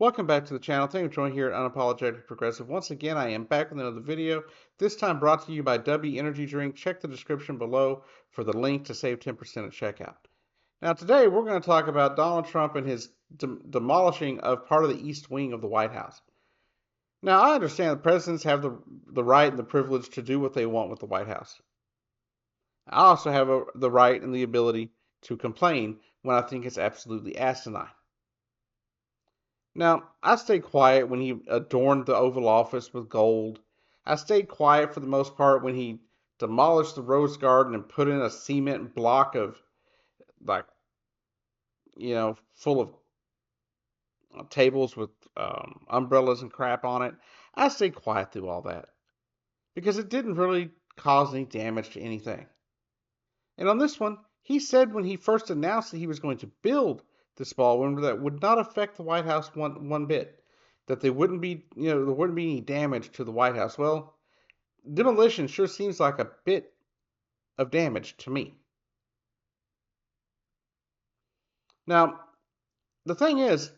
Welcome back to the channel. Thank you for joining here at Unapologetically Progressive. Once again, I am back with another video, this time brought to you by Dubby Energy Drink. Check the description below for the link to save 10% at checkout. Now today we're going to talk about Donald Trump and his demolishing of part of the East Wing of the White House. Now I understand the presidents have the right and the privilege to do what they want with the White House. I also have the right and the ability to complain when I think it's absolutely asinine. Now, I stayed quiet when he adorned the Oval Office with gold. I stayed quiet for the most part when he demolished the Rose Garden and put in a cement block of, like, full of tables with umbrellas and crap on it. I stayed quiet through all that because it didn't really cause any damage to anything. And on this one, he said when he first announced that he was going to build this ballroom that would not affect the White House one bit, that there wouldn't be any damage to the White House. Well, demolition sure seems like a bit of damage to me. Now, the thing is,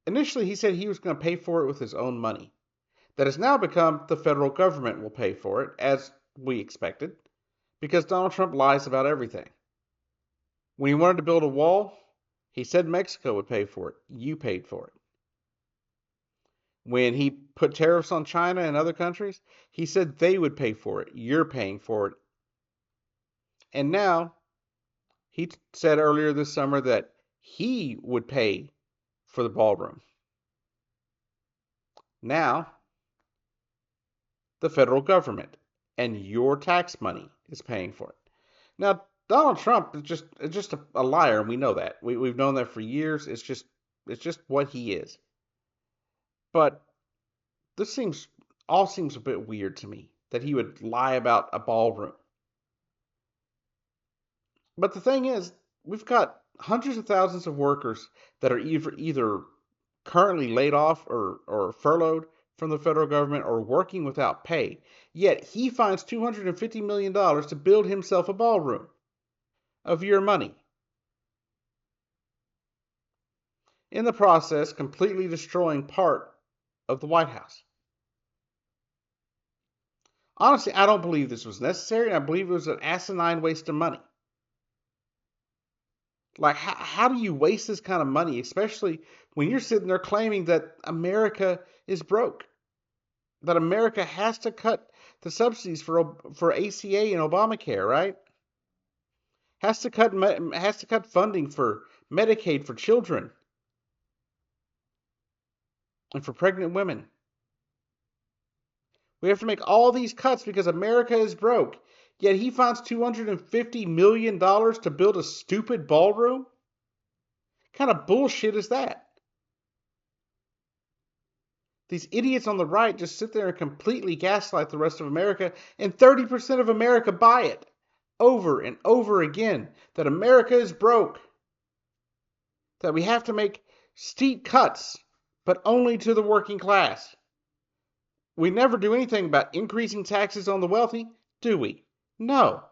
initially he said he was going to pay for it with his own money. That has now become the federal government will pay for it, as we expected, because Donald Trump lies about everything. When he wanted to build a wall, he said Mexico would pay for it. You paid for it. When he put tariffs on China and other countries, he said they would pay for it. You're paying for it. And now, he said earlier this summer that he would pay for the ballroom. Now, the federal government and your tax money is paying for it. Now, Donald Trump is just a liar, and we know that. We've known that for years. It's just what he is. But this seems a bit weird to me, that he would lie about a ballroom. But the thing is, we've got hundreds of thousands of workers that are either currently laid off or furloughed from the federal government or working without pay. Yet he finds $250 million to build himself a ballroom of your money. In the process, completely destroying part of the White House. Honestly, I don't believe this was necessary, and I believe it was an asinine waste of money. Like, how do you waste this kind of money, especially when you're sitting there claiming that America is broke? That America has to cut the subsidies for ACA and Obamacare, right? Has to cut funding for Medicaid for children and for pregnant women. We have to make all these cuts because America is broke. Yet he finds $250 million to build a stupid ballroom? What kind of bullshit is that? These idiots on the right just sit there and completely gaslight the rest of America, and 30% of America buy it over and over again, that America is broke, that we have to make steep cuts, but only to the working class. We never do anything about increasing taxes on the wealthy, do we? No.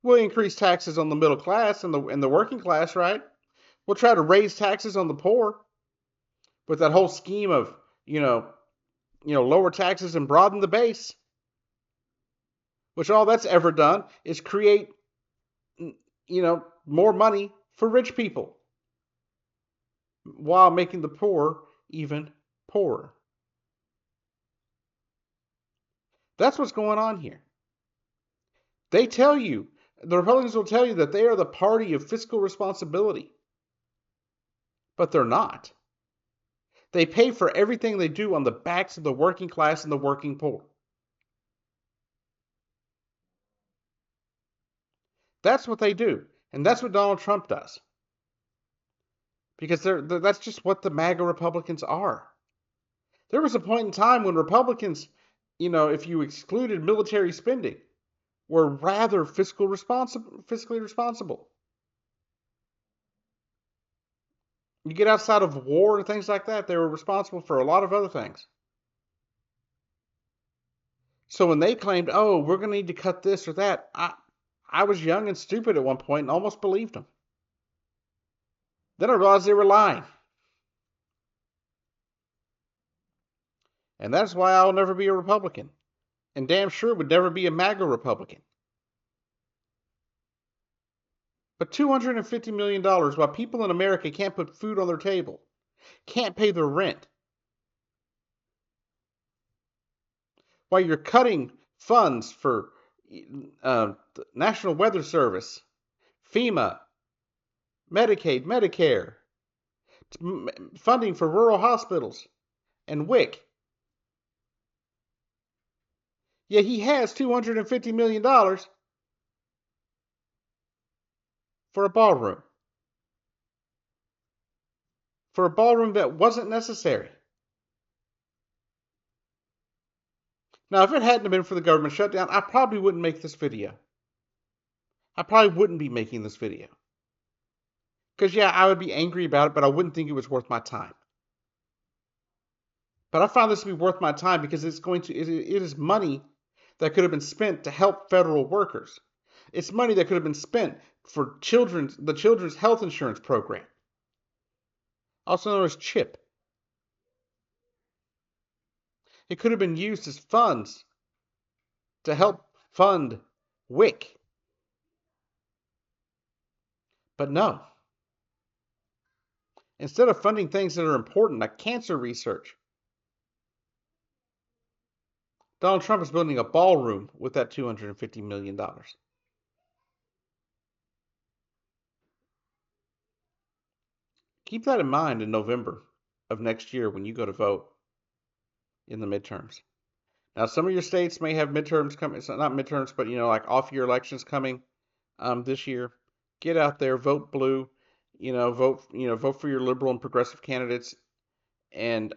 We'll increase taxes on the middle class and the working class, right? We'll try to raise taxes on the poor with that whole scheme of, lower taxes and broaden the base. Which all that's ever done is create, more money for rich people while making the poor even poorer. That's what's going on here. They tell you, the Republicans will tell you that they are the party of fiscal responsibility. But they're not. They pay for everything they do on the backs of the working class and the working poor. That's what they do. And that's what Donald Trump does. Because that's just what the MAGA Republicans are. There was a point in time when Republicans, if you excluded military spending, were rather fiscally responsible. You get outside of war and things like that, they were responsible for a lot of other things. So when they claimed, oh, we're going to need to cut this or that, I was young and stupid at one point and almost believed them. Then I realized they were lying. And that's why I'll never be a Republican. And damn sure would never be a MAGA Republican. But $250 million while people in America can't put food on their table, can't pay their rent, while you're cutting funds for the National Weather Service, FEMA, Medicaid, Medicare, funding for rural hospitals, and WIC. Yet he has $250 million for a ballroom. For a ballroom that wasn't necessary. Now, if it hadn't been for the government shutdown, I probably wouldn't make this video. I probably wouldn't be making this video. Because, yeah, I would be angry about it, but I wouldn't think it was worth my time. But I found this to be worth my time because it is money that could have been spent to help federal workers. It's money that could have been spent for the children's health insurance program, also known as CHIP. It could have been used as funds to help fund WIC. But no. Instead of funding things that are important, like cancer research, Donald Trump is building a ballroom with that $250 million. Keep that in mind in November of next year when you go to vote in the midterms. Now, some of your states may have midterms coming, not midterms, but like off-year elections coming this year. Get out there, vote blue. Vote for your liberal and progressive candidates, and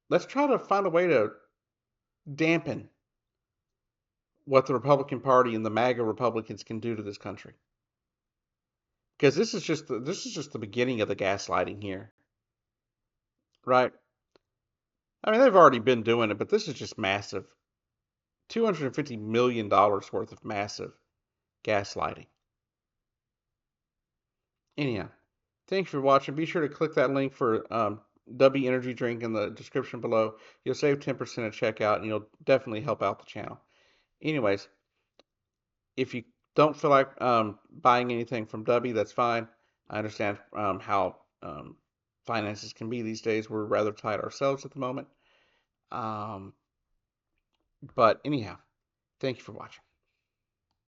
let's try to find a way to dampen what the Republican Party and the MAGA Republicans can do to this country. Because this is just the beginning of the gaslighting here, right? I mean, they've already been doing it, but this is just massive. $250 million worth of massive gaslighting. Anyhow, thanks for watching. Be sure to click that link for Dubby energy drink in the description below. You'll save 10% at checkout, and you'll definitely help out the channel. Anyways, if you don't feel like buying anything from Dubby, that's fine. I understand how finances can be these days. We're rather tight ourselves at the moment. But anyhow, thank you for watching.